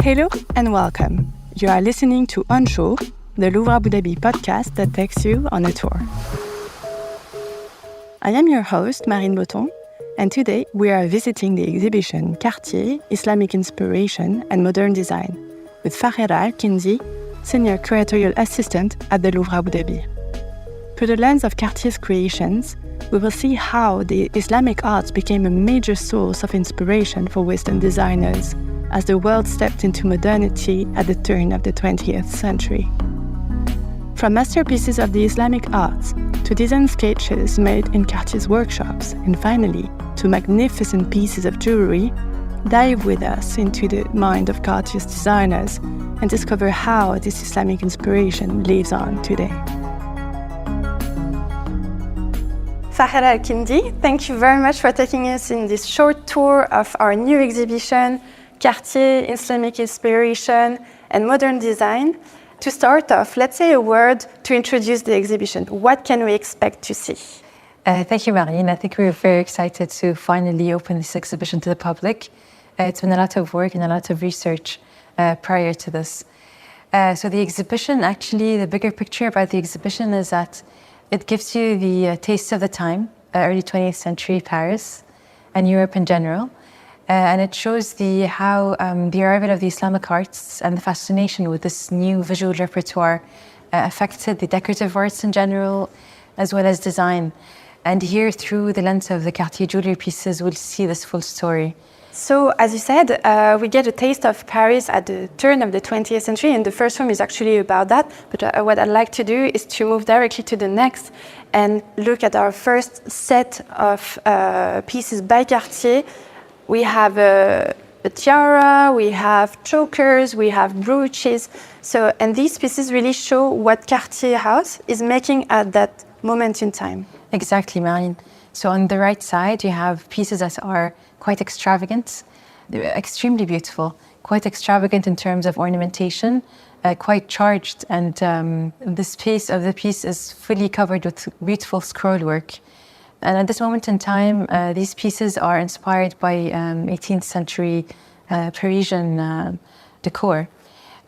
Hello and welcome. You are listening to On Show, the Louvre Abu Dhabi podcast that takes you on a tour. I am your host, Marine Botton, and today we are visiting the exhibition Cartier, Islamic Inspiration and Modern Design with Fakhera Alkindi, Senior Curatorial Assistant at the Louvre Abu Dhabi. Through the lens of Cartier's creations, we will see how the Islamic arts became a major source of inspiration for Western designers as the world stepped into modernity at the turn of the 20th century. From masterpieces of the Islamic arts to design sketches made in Cartier's workshops, and finally to magnificent pieces of jewellery, dive with us into the mind of Cartier's designers and discover how this Islamic inspiration lives on today. Fakhera Alkindi, thank you very much for taking us in this short tour of our new exhibition, Cartier, Islamic Inspiration and Modern Design. To start off, let's say a word to introduce the exhibition. What can we expect to see? Thank you, Marine. I think we're very excited to finally open this exhibition to the public. It's been a lot of work and a lot of research prior to this. So the exhibition, actually, the bigger picture about the exhibition is that it gives you the taste of the time, early 20th century Paris and Europe in general. And it shows how the arrival of the Islamic arts and the fascination with this new visual repertoire affected the decorative arts in general, as well as design. And here, through the lens of the Cartier jewelry pieces, we'll see this full story. So, as you said, we get a taste of Paris at the turn of the 20th century, and the first one is actually about that. But what I'd like to do is to move directly to the next and look at our first set of pieces by Cartier. We have a tiara, we have chokers, we have brooches. And these pieces really show what Cartier House is making at that moment in time. Exactly, Marine. So on the right side, you have pieces that are quite extravagant, extremely beautiful, quite extravagant in terms of ornamentation, quite charged, and the space of the piece is fully covered with beautiful scroll work. And at this moment in time, these pieces are inspired by 18th century Parisian decor.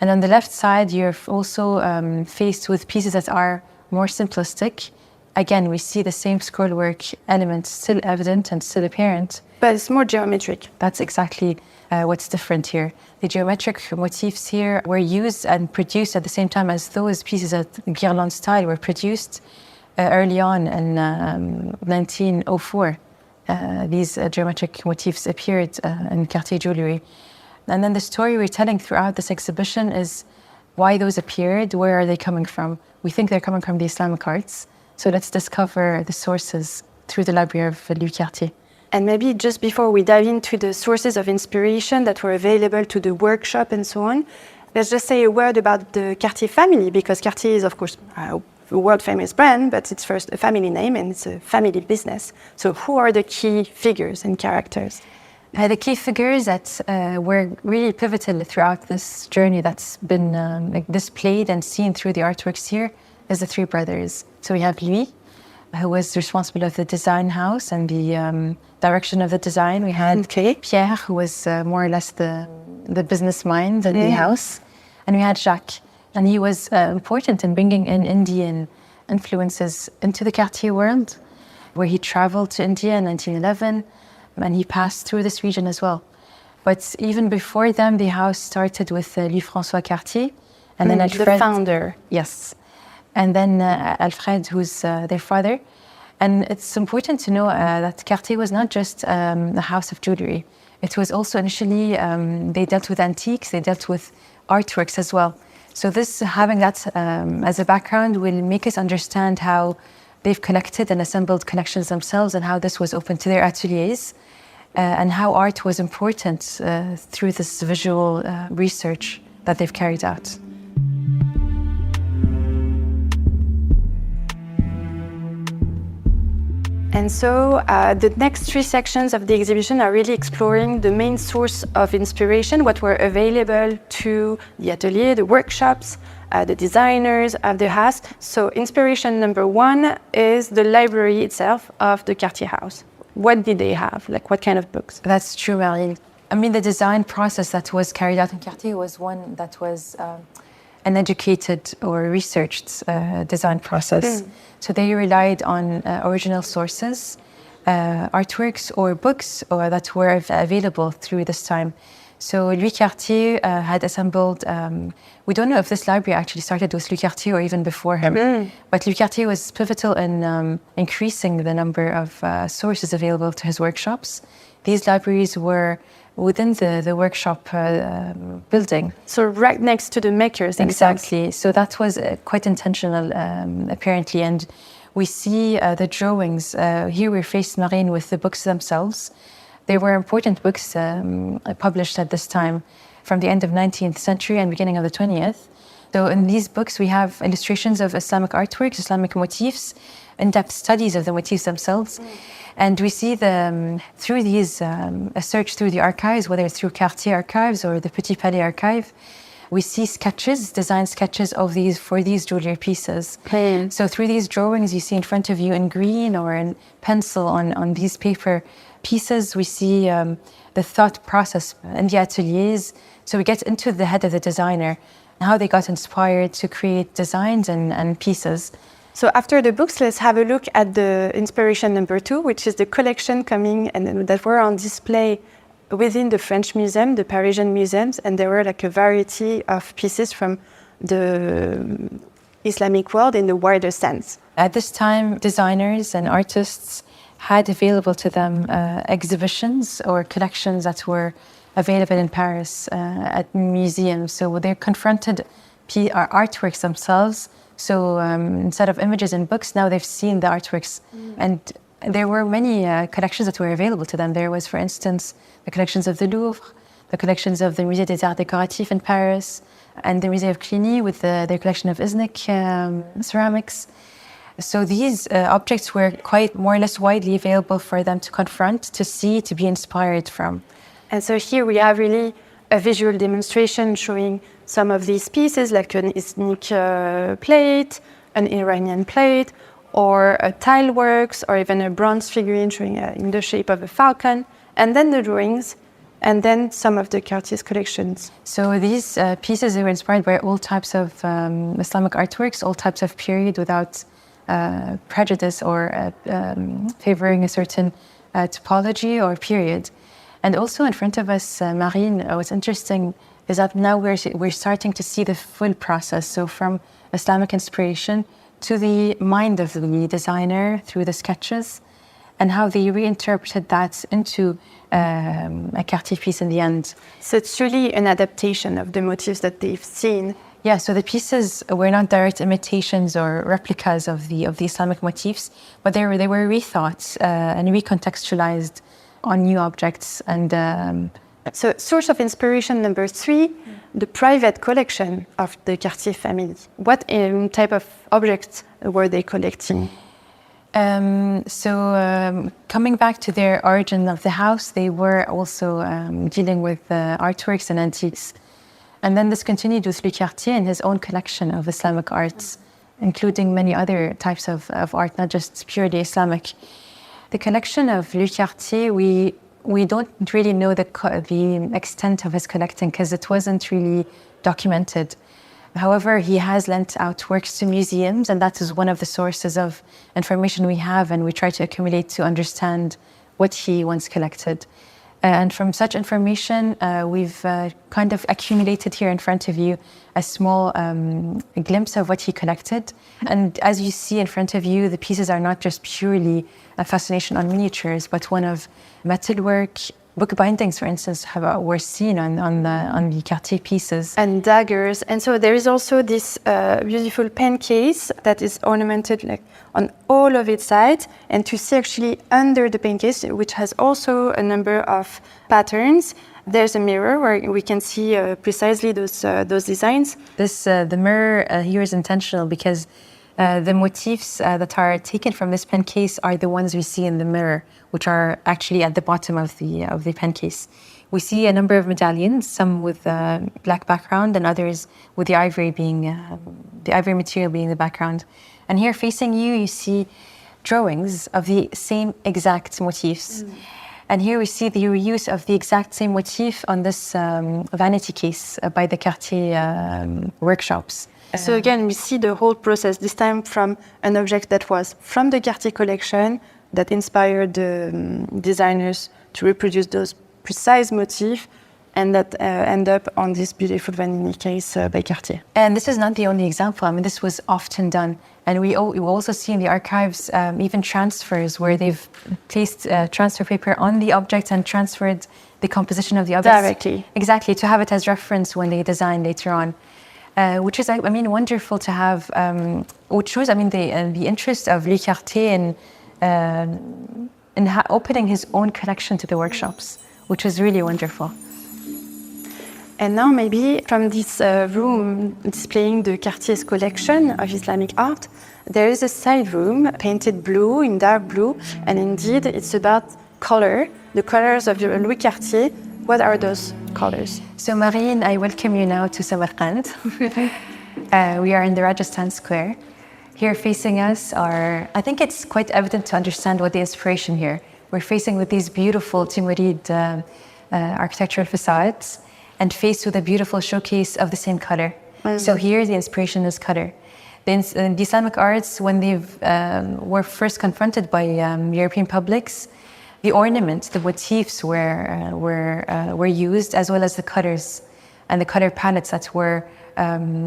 And on the left side, you're also faced with pieces that are more simplistic. Again, we see the same scrollwork elements still evident and still apparent. But it's more geometric. That's exactly what's different here. The geometric motifs here were used and produced at the same time as those pieces at Guirlande style were produced early on in 1904. These geometric motifs appeared in Cartier jewellery. And then the story we're telling throughout this exhibition is why those appeared, where are they coming from? We think they're coming from the Islamic arts. So let's discover the sources through the library of Louis Cartier. And maybe just before we dive into the sources of inspiration that were available to the workshop and so on, let's just say a word about the Cartier family, because Cartier is, of course, a world-famous brand, but it's first a family name and it's a family business. So who are the key figures and characters? The key figures that were really pivotal throughout this journey that's been displayed and seen through the artworks here is the three brothers. So we have Louis, who was responsible of the design house and the direction of the design. We had Pierre, who was more or less the business mind of the house. And we had Jacques, and he was important in bringing in Indian influences into the Cartier world, where he traveled to India in 1911, and he passed through this region as well. But even before them, the house started with Louis-François Cartier, and then Alfred, the founder. Yes. And then Alfred, who's their father. And it's important to know that Cartier was not just a house of jewellery. It was also initially, they dealt with antiques, they dealt with artworks as well. So this, having that as a background will make us understand how they've collected and assembled collections themselves and how this was open to their ateliers and how art was important through this visual research that they've carried out. And so the next three sections of the exhibition are really exploring the main source of inspiration, what were available to the atelier, the workshops, the designers of the house. So inspiration number one is the library itself of the Cartier house. What did they have? Like what kind of books? That's true, Marie. I mean, the design process that was carried out in Cartier was one that was an educated or researched design process. So they relied on original sources, artworks or books that were available through this time. So Louis Cartier had assembled, we don't know if this library actually started with Louis Cartier or even before him, but Louis Cartier was pivotal in increasing the number of sources available to his workshops. These libraries were within the workshop building. So right next to the makers. Exactly. So that was quite intentional, apparently. And we see the drawings. Here we're faced, Marine, with the books themselves. They were important books published at this time from the end of 19th century and beginning of the 20th. So in these books, we have illustrations of Islamic artworks, Islamic motifs, in-depth studies of the motifs themselves. And we see through these, a search through the archives, whether it's through Cartier archives or the Petit Palais archive, we see sketches, design sketches of these jewellery pieces. So through these drawings you see in front of you in green or in pencil on these paper pieces, we see the thought process in the ateliers. So we get into the head of the designer, how they got inspired to create designs and pieces. So after the books, let's have a look at the inspiration number 2, which is the collection coming and that were on display within the French Museum, the Parisian museums, and there were like a variety of pieces from the Islamic world in the wider sense. At this time, designers and artists had available to them exhibitions or collections that were available in Paris at museums. So they're confronted artworks themselves. So instead of images in books, now they've seen the artworks. And there were many collections that were available to them. There was, for instance, the collections of the Louvre, the collections of the Musée des Arts Décoratifs in Paris, and the Musée of Cluny with their collection of Islamic ceramics. So these objects were quite more or less widely available for them to confront, to see, to be inspired from. And so here we have really a visual demonstration showing some of these pieces, like an Islamic plate, an Iranian plate, or a tile works, or even a bronze figurine showing in the shape of a falcon, and then the drawings, and then some of the Cartier's collections. So these pieces were inspired by all types of Islamic artworks, all types of period, without prejudice or favoring a certain typology or period. And also in front of us, Marine, what's interesting is that now we're starting to see the full process. So from Islamic inspiration to the mind of the designer through the sketches, and how they reinterpreted that into a Cartier piece in the end. So it's really an adaptation of the motifs that they've seen. Yeah, so the pieces were not direct imitations or replicas of the Islamic motifs, but they were rethought and recontextualized on new objects. And so source of inspiration number 3, the private collection of the Cartier family. What type of objects were they collecting? Coming back to their origin of the house, they were also dealing with artworks and antiques. And then this continued with Louis Cartier and his own collection of Islamic arts, including many other types of art, not just purely Islamic. The collection of Louis Cartier, we don't really know the extent of his collecting because it wasn't really documented. However, he has lent out works to museums, and that is one of the sources of information we have, and we try to accumulate to understand what he once collected. And from such information, we've kind of accumulated here in front of you a small glimpse of what he collected. And as you see in front of you, the pieces are not just purely a fascination on miniatures, but one of metalwork. Book bindings, for instance, were seen on the Cartier pieces. And daggers. And so there is also this beautiful pen case that is ornamented like on all of its sides. And to see actually under the pen case, which has also a number of patterns, there's a mirror where we can see precisely those designs. The mirror here is intentional because the motifs that are taken from this pen case are the ones we see in the mirror, which are actually at the bottom of the pen case. We see a number of medallions, some with black background and others with the ivory material being the background. And here facing you, you see drawings of the same exact motifs. And here we see the reuse of the exact same motif on this vanity case by the Cartier workshops. So again, we see the whole process, this time from an object that was from the Cartier collection that inspired the designers to reproduce those precise motifs and that end up on this beautiful vanity case by Cartier. And this is not the only example. I mean, this was often done. And we also see in the archives even transfers where they've placed transfer paper on the object and transferred the composition of the object. Directly. Exactly, to have it as reference when they design later on. Which is, I mean, wonderful to have, which shows, I mean, the interest of Louis Cartier in opening his own collection to the workshops, which is really wonderful. And now maybe from this room displaying the Cartier's collection of Islamic art, there is a side room painted blue, in dark blue, and indeed it's about color, the colors of Louis Cartier. What are those colors? So Marine, I welcome you now to Samarkand. We are in the Rajasthan Square. Here facing us are, I think it's quite evident to understand what the inspiration here. We're facing with these beautiful Timurid architectural facades and faced with a beautiful showcase of the same color. Mm-hmm. So here the inspiration is color. The Islamic arts, when they were first confronted by European publics, the ornaments, the motifs were used, as well as the colors and the color palettes that were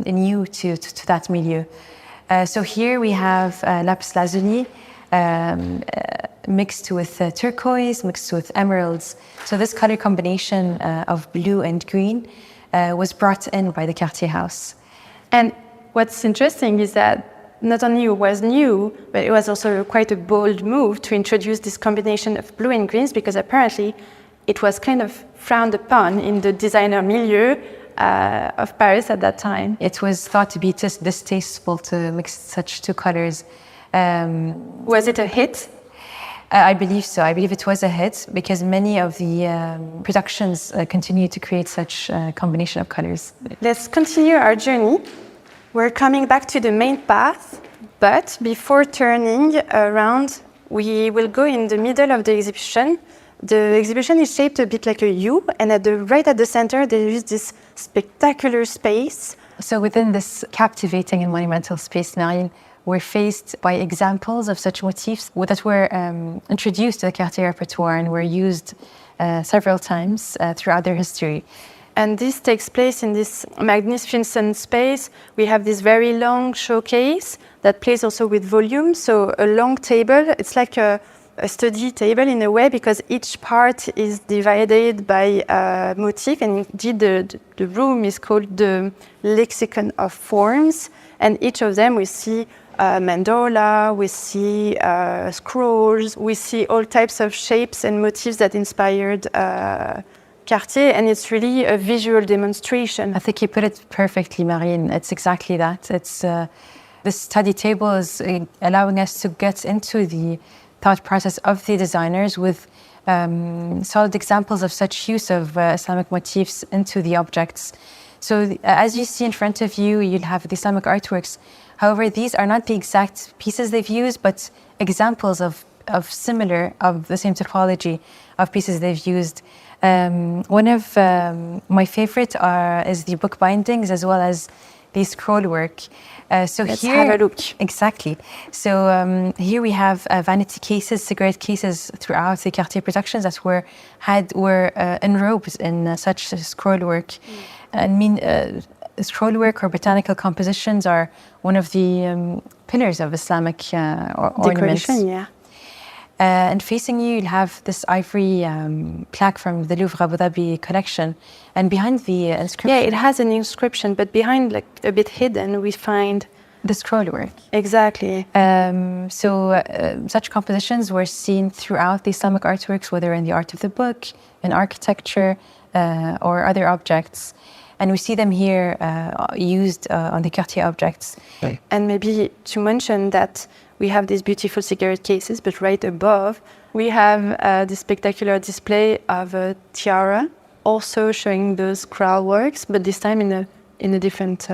new to that milieu. So here we have lapis lazuli mixed with turquoise, mixed with emeralds. So this color combination of blue and green was brought in by the Cartier house. And what's interesting is that not only it was new, but it was also quite a bold move to introduce this combination of blue and greens, because apparently it was kind of frowned upon in the designer milieu of Paris at that time. It was thought to be just distasteful to mix such two colors. Was it a hit? I believe so. I believe it was a hit because many of the productions continue to create such a combination of colors. Let's continue our journey. We're coming back to the main path, but before turning around, we will go in the middle of the exhibition. The exhibition is shaped a bit like a U, and right at the center, there is this spectacular space. So within this captivating and monumental space, Marine, we're faced by examples of such motifs that were introduced to the Cartier repertoire and were used several times throughout their history. And this takes place in this magnificent space. We have this very long showcase that plays also with volume. So a long table, it's like a study table in a way, because each part is divided by a motif. And indeed, the room is called the Lexicon of Forms. And each of them we see mandola, we see scrolls, we see all types of shapes and motifs that inspired Cartier, and it's really a visual demonstration. I think you put it perfectly, Marine. It's exactly that. It's this study table is allowing us to get into the thought process of the designers with solid examples of such use of Islamic motifs into the objects. So as you see in front of you, you'll have the Islamic artworks. However, these are not the exact pieces they've used, but examples of the same typology of pieces they've used. One of my favorite is the book bindings, as well as the scroll work. So let's here, have a look. Exactly. So here we have vanity cases, cigarette cases throughout the Cartier productions that were enrobed in such scroll work. I mean, scroll work or botanical compositions are one of the pillars of Islamic ornaments. Decoration, yeah. And facing you, you'll have this ivory plaque from the Louvre Abu Dhabi collection. And behind the inscription... Yeah, it has an inscription, but behind, like a bit hidden, we find... the scroll work. Exactly. Such compositions were seen throughout the Islamic artworks, whether in the art of the book, in architecture, or other objects. And we see them here used on the Cartier objects. Right. And maybe to mention that we have these beautiful cigarette cases, but right above, we have this spectacular display of a tiara, also showing those scroll works, but this time in a different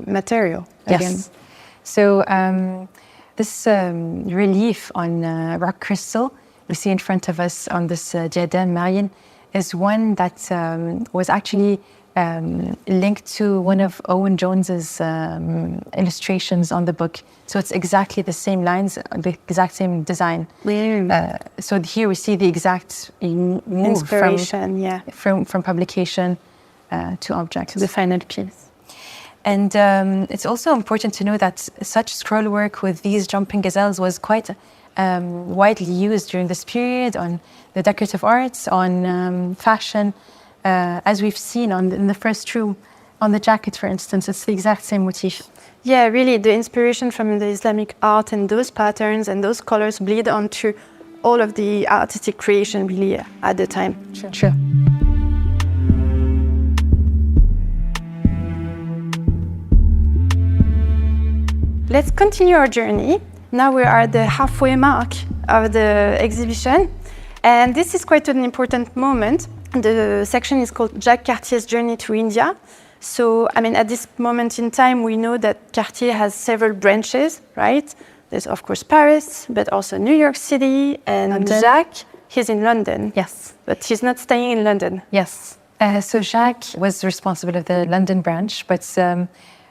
material. Again. Yes. So this relief on rock crystal we see in front of us on this diadem, Marine, is one that was actually linked to one of Owen Jones's illustrations on the book. So it's exactly the same lines, the exact same design. So here we see the exact move Inspiration, from publication to object. To the final piece. And it's also important to know that such scroll work with these jumping gazelles was quite widely used during this period on the decorative arts, on fashion, as we've seen in the first room. On the jacket, for instance, it's the exact same motif. Yeah, really, the inspiration from the Islamic art and those patterns and those colors bleed onto all of the artistic creation really at the time. Sure. Let's continue our journey. Now we are at the halfway mark of the exhibition, and this is quite an important moment. The section is called Jacques Cartier's Journey to India. So, I mean, at this moment in time, we know that Cartier has several branches, right? There's, of course, Paris, but also New York City, and London. Jacques, he's in London. Yes. But he's not staying in London. Yes. So Jacques was responsible of the London branch, but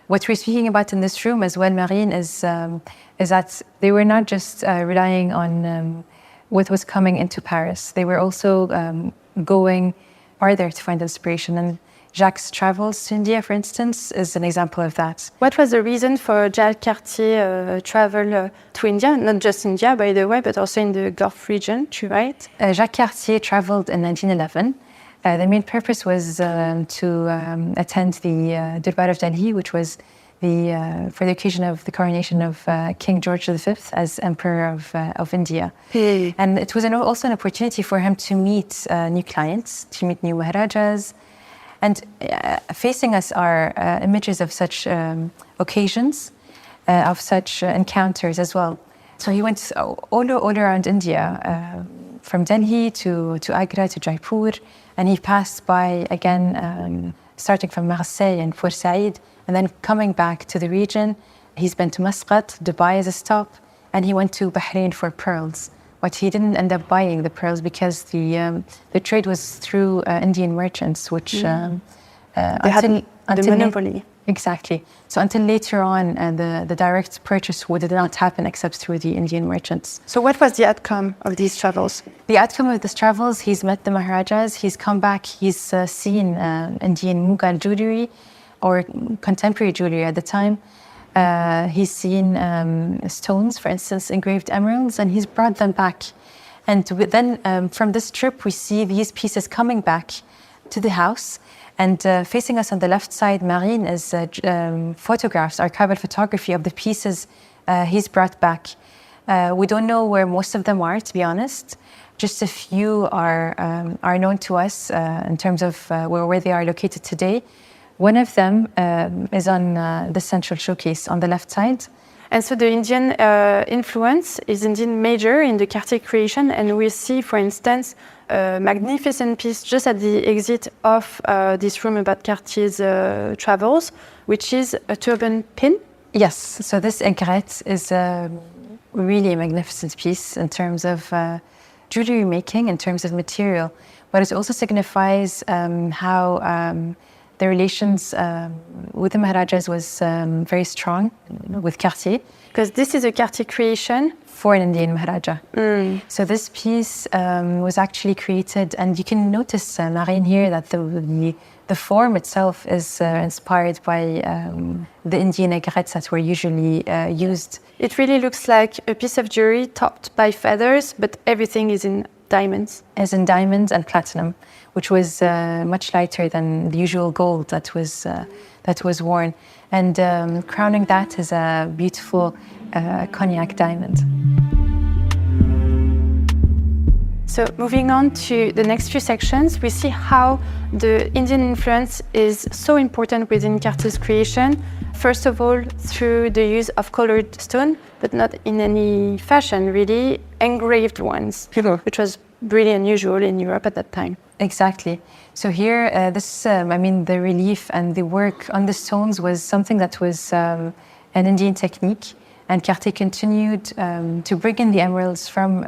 what we're speaking about in this room as well, Marine, is that they were not just relying on what was coming into Paris. They were also going farther to find inspiration. And Jacques' travels to India, for instance, is an example of that. What was the reason for Jacques Cartier travel to India? Not just India, by the way, but also in the Gulf region, right? Jacques Cartier traveled in 1911. The main purpose was to attend the Durbar of Delhi, which was for the occasion of the coronation of King George V as Emperor of India. And it was also an opportunity for him to meet new clients, to meet new Maharajas. And facing us are images of such occasions, of such encounters as well. So he went all around India, from Delhi to Agra to Jaipur, and he passed by again, starting from Marseille and Port Said, and then coming back to the region. He's been to Muscat, Dubai as a stop, and he went to Bahrain for pearls. But he didn't end up buying the pearls because the trade was through Indian merchants, which they had the monopoly. Exactly. So until later on, the direct purchase did not happen except through the Indian merchants. So what was the outcome of these travels? The outcome of these travels, he's met the Maharajas, he's come back, he's seen Indian Mughal jewellery or contemporary jewellery at the time. He's seen stones, for instance, engraved emeralds, and he's brought them back. And then from this trip, we see these pieces coming back to the house. And facing us on the left side, Marine, is photographs, archival photography of the pieces he's brought back. We don't know where most of them are, to be honest. Just a few are known to us in terms of where they are located today. One of them is on the central showcase on the left side. And so the Indian influence is indeed major in the Cartier creation, and we see, for instance, a magnificent piece just at the exit of this room about Cartier's travels, which is a turban pin. Yes, so this aigrette is really a magnificent piece in terms of jewellery making, in terms of material, but it also signifies how the relations with the Maharajas was very strong with Cartier. Because this is a Cartier creation for an Indian Maharaja. So this piece was actually created, and you can notice, Marine, here that the form itself is inspired by the Indian aigrettes that were usually used. It really looks like a piece of jewelry topped by feathers, but everything is in diamonds. As in diamonds and platinum, which was much lighter than the usual gold that was worn. And crowning that is a beautiful cognac diamond. So moving on to the next few sections, we see how the Indian influence is so important within Cartier's creation. First of all, through the use of colored stone, but not in any fashion, really, engraved ones, which was really unusual in Europe at that time. Exactly. So here, the relief and the work on the stones was something that was an Indian technique. And Cartier continued to bring in the emeralds from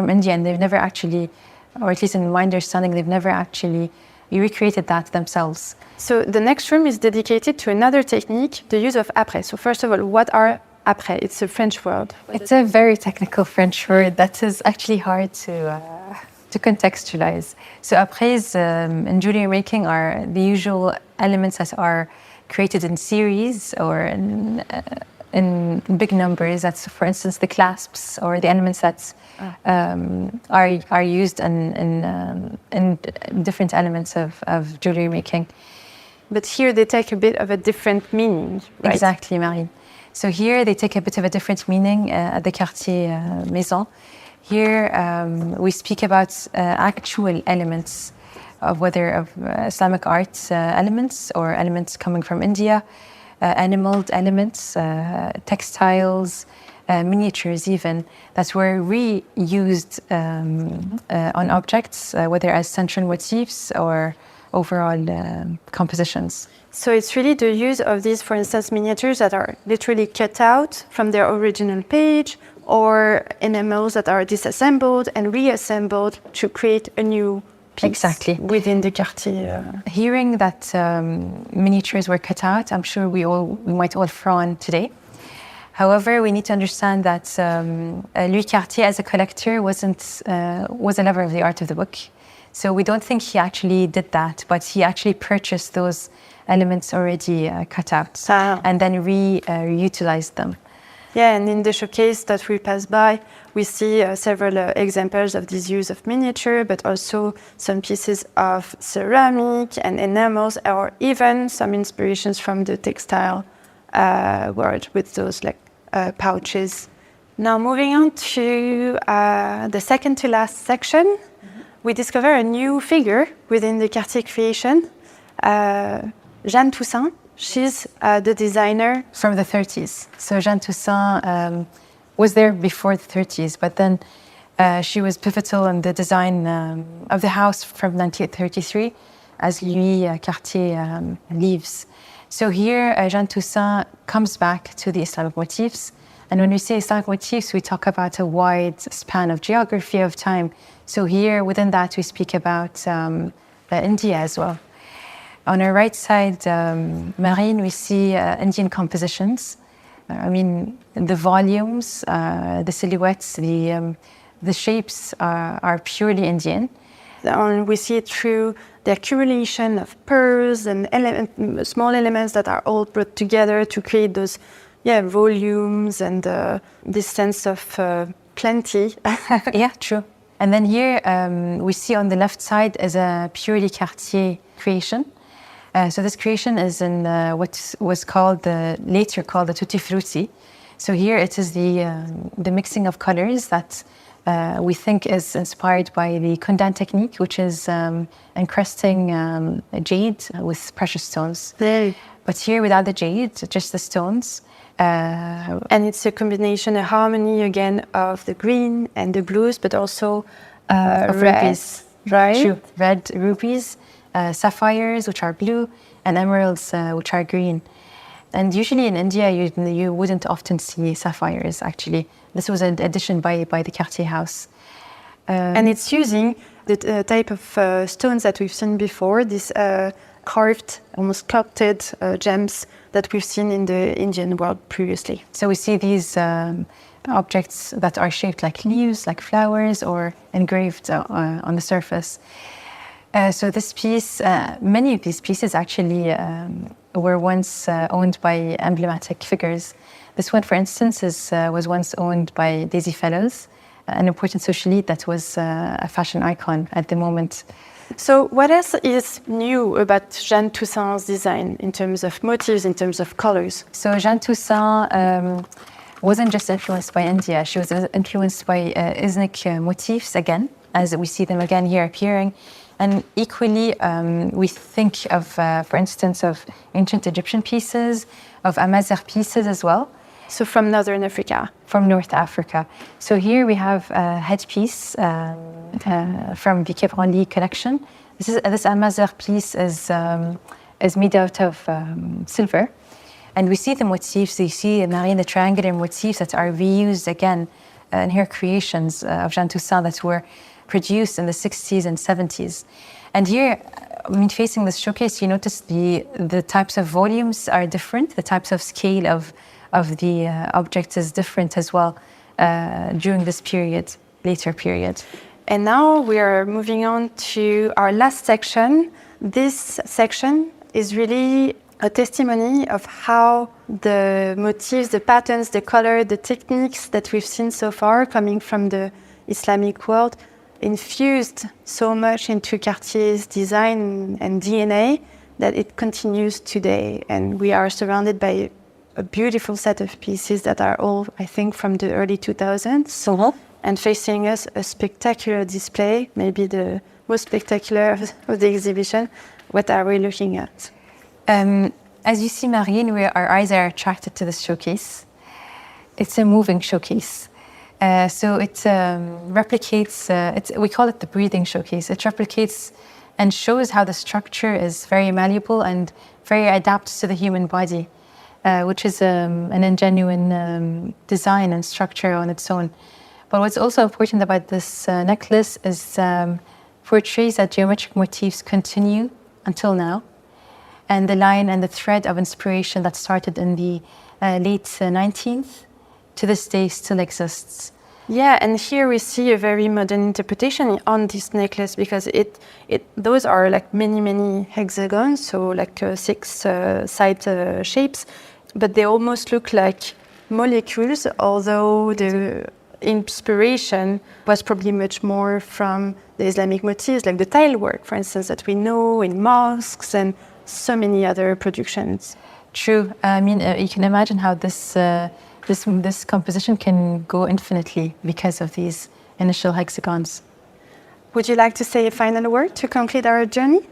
India, and they've never actually, or at least in my understanding, they've never actually recreated that themselves. So the next room is dedicated to another technique, the use of après. So first of all, what are après? It's a French word. It's a very technical French word that is actually hard to contextualize. So apprês in jewelry making are the usual elements that are created in series or in big numbers. That's, for instance, the clasps or the elements that are used in different elements of jewelry making. But here they take a bit of a different meaning, right? Exactly, Marine. So here they take a bit of a different meaning at the Cartier Maison. Here we speak about actual elements of whether of Islamic art elements or elements coming from India, animal elements, textiles, miniatures even, that were reused on objects, whether as central motifs or overall compositions. So it's really the use of these, for instance, miniatures that are literally cut out from their original page, or enamels that are disassembled and reassembled to create a new piece. Exactly. Within the Cartier. Hearing that miniatures were cut out, I'm sure we might all frown today. However, we need to understand that Louis Cartier, as a collector, was a lover of the art of the book. So we don't think he actually did that, but he actually purchased those elements already cut out and then reutilized them. Yeah, and in the showcase that we pass by, we see several examples of this use of miniature, but also some pieces of ceramic and enamels, or even some inspirations from the textile world with those pouches. Now, moving on to the second to last section, we discover a new figure within the Cartier creation, Jeanne Toussaint. She's the designer from the 30s. So Jeanne Toussaint was there before the 30s, but then she was pivotal in the design of the house from 1933 as Louis Cartier leaves. So here, Jeanne Toussaint comes back to the Islamic motifs. And when we say Islamic motifs, we talk about a wide span of geography, of time. So here, within that, we speak about India as well. On our right side, Marine, we see Indian compositions. I mean, the volumes, the silhouettes, the shapes are purely Indian. And we see it through the accumulation of pearls and small elements that are all brought together to create those volumes and this sense of plenty. Yeah, true. And then here we see on the left side is a purely Cartier creation. So this creation is in what was later called the tutti frutti. So here it is the mixing of colors that we think is inspired by the Kundan technique, which is encrusting jade with precious stones. But here without the jade, just the stones. And it's a combination, a harmony again of the green and the blues, but also rubies, right? True, red rubies. Sapphires, which are blue, and emeralds, which are green. And usually in India, you wouldn't often see sapphires, actually. This was an addition by the Cartier house. And it's using the type of stones that we've seen before, these carved, almost sculpted gems that we've seen in the Indian world previously. So we see these objects that are shaped like leaves, like flowers, or engraved on the surface. So this piece, many of these pieces actually were once owned by emblematic figures. This one, for instance, was once owned by Daisy Fellows, an important socialite that was a fashion icon at the moment. So what else is new about Jeanne Toussaint's design in terms of motifs, in terms of colors? So Jeanne Toussaint wasn't just influenced by India. She was influenced by Islamic motifs again, as we see them again here appearing. And equally, we think of, for instance, of ancient Egyptian pieces, of Amazigh pieces as well. So from Northern Africa? From North Africa. So here we have a headpiece from the Branly collection. This Amazigh piece is made out of silver. And we see the motifs, you see Marine, the triangular motifs that are reused again in her creations of Jean Toussaint that were produced in the 60s and 70s. And here, facing this showcase, you notice the types of volumes are different, the types of scale of the object is different as well during this period, later period. And now we are moving on to our last section. This section is really a testimony of how the motifs, the patterns, the color, the techniques that we've seen so far coming from the Islamic world infused so much into Cartier's design and DNA that it continues today. And we are surrounded by a beautiful set of pieces that are all, I think, from the early 2000s. And facing us a spectacular display, maybe the most spectacular of the exhibition. What are we looking at? As you see, Marine, our eyes are attracted to this showcase. It's a moving showcase. So it replicates, we call it the breathing showcase. It replicates and shows how the structure is very malleable and very adapted to the human body, which is an ingenuine design and structure on its own. But what's also important about this necklace is portrays that geometric motifs continue until now. And the line and the thread of inspiration that started in the late 19th to this day still exists. Yeah, and here we see a very modern interpretation on this necklace because those are like many hexagons, so like 6 side shapes, but they almost look like molecules, although the inspiration was probably much more from the Islamic motifs, like the tile work, for instance, that we know in mosques and so many other productions. True. I mean, you can imagine how this composition can go infinitely because of these initial hexagons. Would you like to say a final word to complete our journey?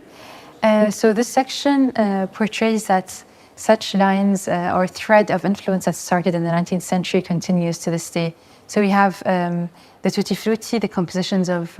So this section portrays that such lines or thread of influence that started in the 19th century continues to this day. So we have the tutti frutti, the compositions of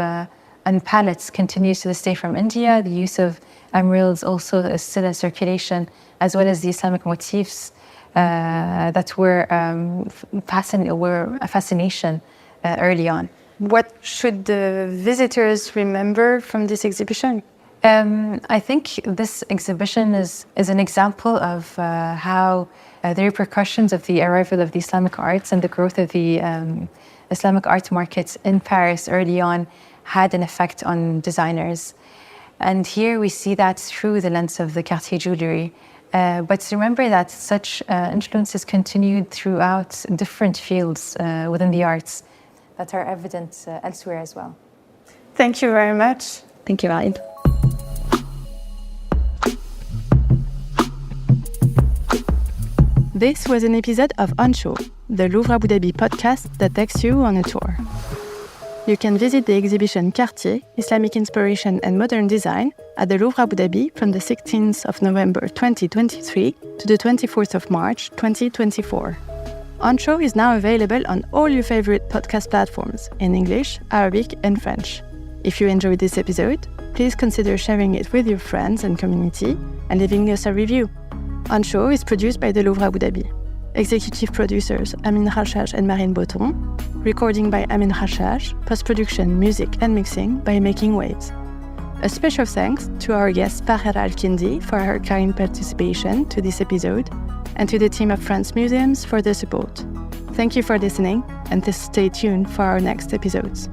and palettes continues to this day from India. The use of emeralds also is still in circulation, as well as the Islamic motifs that were a fascination early on. What should the visitors remember from this exhibition? I think this exhibition is an example of how the repercussions of the arrival of the Islamic arts and the growth of the Islamic art markets in Paris early on had an effect on designers. And here we see that through the lens of the Cartier jewellery. But remember that such influences continued throughout different fields within the arts that are evident elsewhere as well. Thank you very much. Thank you, Marine. This was an episode of On Show, the Louvre Abu Dhabi podcast that takes you on a tour. You can visit the exhibition Cartier, Islamic Inspiration and Modern Design at the Louvre Abu Dhabi from the 16th of November 2023 to the 24th of March 2024. On Show is now available on all your favorite podcast platforms in English, Arabic and French. If you enjoyed this episode, please consider sharing it with your friends and community and leaving us a review. On Show is produced by the Louvre Abu Dhabi. Executive producers Amin Khashaj and Marine Botton. Recording by Amin Khashaj. Post-production, music and mixing by Making Waves. A special thanks to our guest Fakhera Alkindi for her kind participation to this episode, and to the team of France Museums for their support. Thank you for listening, and stay tuned for our next episodes.